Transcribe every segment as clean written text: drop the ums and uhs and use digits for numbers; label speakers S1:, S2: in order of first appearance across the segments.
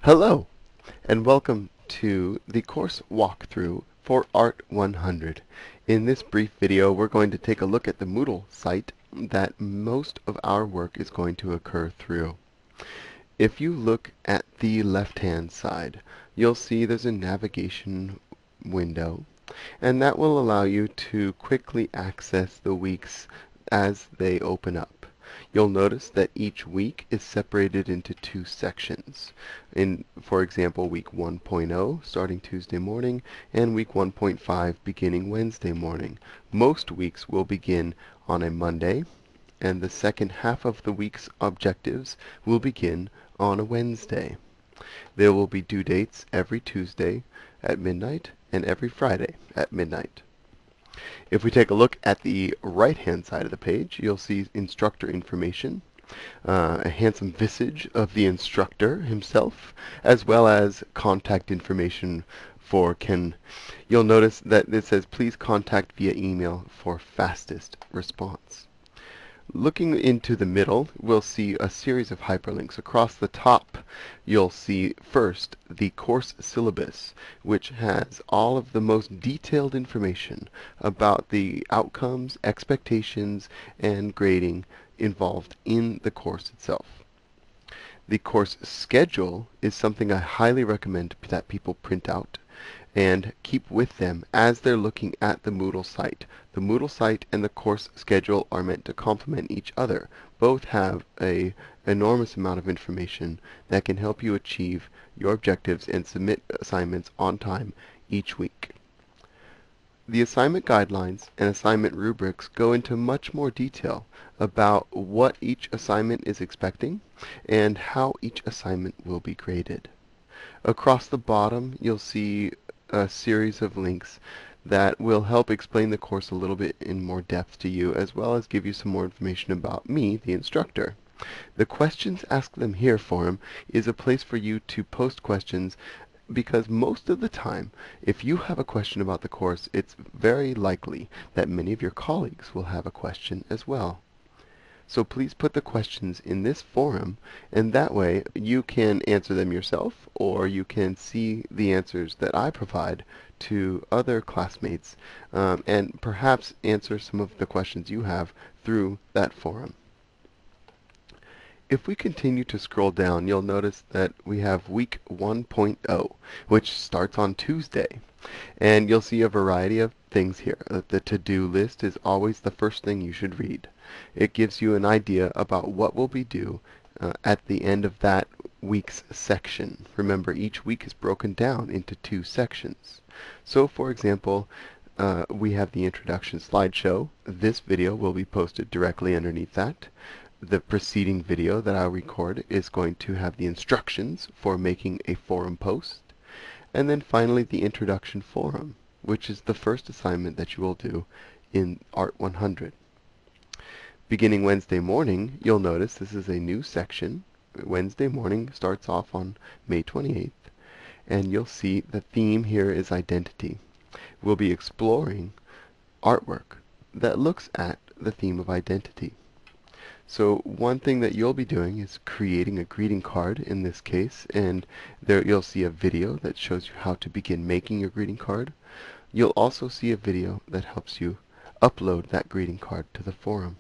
S1: Hello, and welcome to the course walkthrough for Art 100. In this brief video, we're going to take a look at the Moodle site that most of our work is going to occur through. If you look at the left-hand side, you'll see there's a navigation window, and that will allow you to quickly access the weeks as they open up. You'll notice that each week is separated into two sections. For example, week 1.0 starting Tuesday morning and week 1.5 beginning Wednesday morning. Most weeks will begin on a Monday, and the second half of the week's objectives will begin on a Wednesday. There will be due dates every Tuesday at midnight and every Friday at midnight. If we take a look at the right-hand side of the page, you'll see instructor information, a handsome visage of the instructor himself, as well as contact information for Ken. You'll notice that it says, please contact via email for fastest response. Looking into the middle, we'll see a series of hyperlinks. Across the top, you'll see first the course syllabus, which has all of the most detailed information about the outcomes, expectations, and grading involved in the course itself. The course schedule is something I highly recommend that people print out and keep with them as they're looking at the Moodle site. The Moodle site and the course schedule are meant to complement each other. Both have an enormous amount of information that can help you achieve your objectives and submit assignments on time each week. The assignment guidelines and assignment rubrics go into much more detail about what each assignment is expecting and how each assignment will be graded. Across the bottom, you'll see a series of links that will help explain the course a little bit in more depth to you, as well as give you some more information about me, the instructor. The Questions Ask Them Here forum is a place for you to post questions, because most of the time, if you have a question about the course, it's very likely that many of your colleagues will have a question as well. So please put the questions in this forum, and that way you can answer them yourself, or you can see the answers that I provide to other classmates, and perhaps answer some of the questions you have through that forum. If we continue to scroll down, you'll notice that we have week 1.0, which starts on Tuesday. And you'll see a variety of things here. The to-do list is always the first thing you should read. It gives you an idea about what will be due at the end of that week's section. Remember, each week is broken down into two sections. So, for example, we have the introduction slideshow. This video will be posted directly underneath that. The preceding video that I'll record is going to have the instructions for making a forum post. And then finally the introduction forum, which is the first assignment that you will do in Art 100. Beginning Wednesday morning, you'll notice this is a new section. Wednesday morning starts off on May 28th, and you'll see the theme here is identity. We'll be exploring artwork that looks at the theme of identity. So one thing that you'll be doing is creating a greeting card in this case, and there you'll see a video that shows you how to begin making your greeting card. You'll also see a video that helps you upload that greeting card to the forum.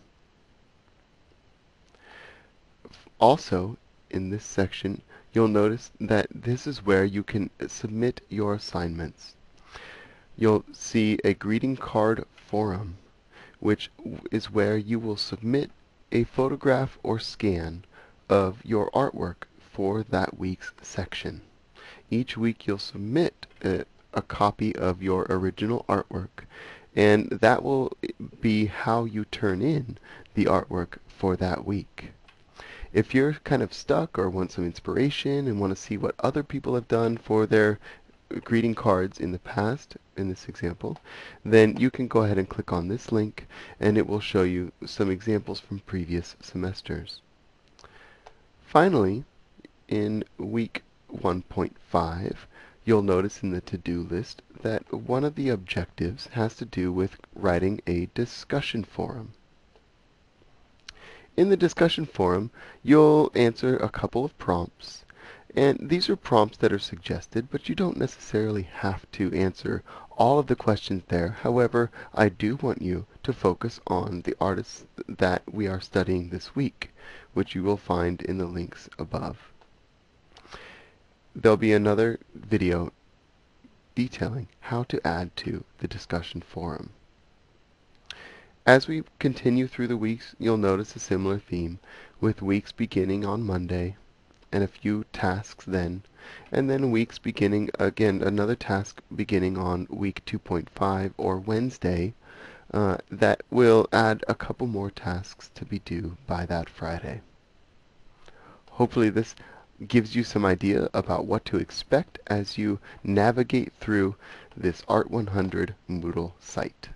S1: Also, in this section, you'll notice that this is where you can submit your assignments. You'll see a greeting card forum, which is where you will submit a photograph or scan of your artwork for that week's section. Each week you'll submit a copy of your original artwork, and that will be how you turn in the artwork for that week. If you're kind of stuck or want some inspiration and want to see what other people have done for their greeting cards in the past, in this example, then you can go ahead and click on this link, and it will show you some examples from previous semesters. Finally, in week 1.5, you'll notice in the to-do list that one of the objectives has to do with writing a discussion forum. In the discussion forum, you'll answer a couple of prompts, And these are prompts that are suggested, but you don't necessarily have to answer all of the questions there. However, I do want you to focus on the artists that we are studying this week, which you will find in the links above. There'll be another video detailing how to add to the discussion forum. As we continue through the weeks, you'll notice a similar theme, with weeks beginning on Monday and a few tasks then, and then weeks beginning, again, another task beginning on week 2.5 or Wednesday, that will add a couple more tasks to be due by that Friday. Hopefully this gives you some idea about what to expect as you navigate through this Art 100 Moodle site.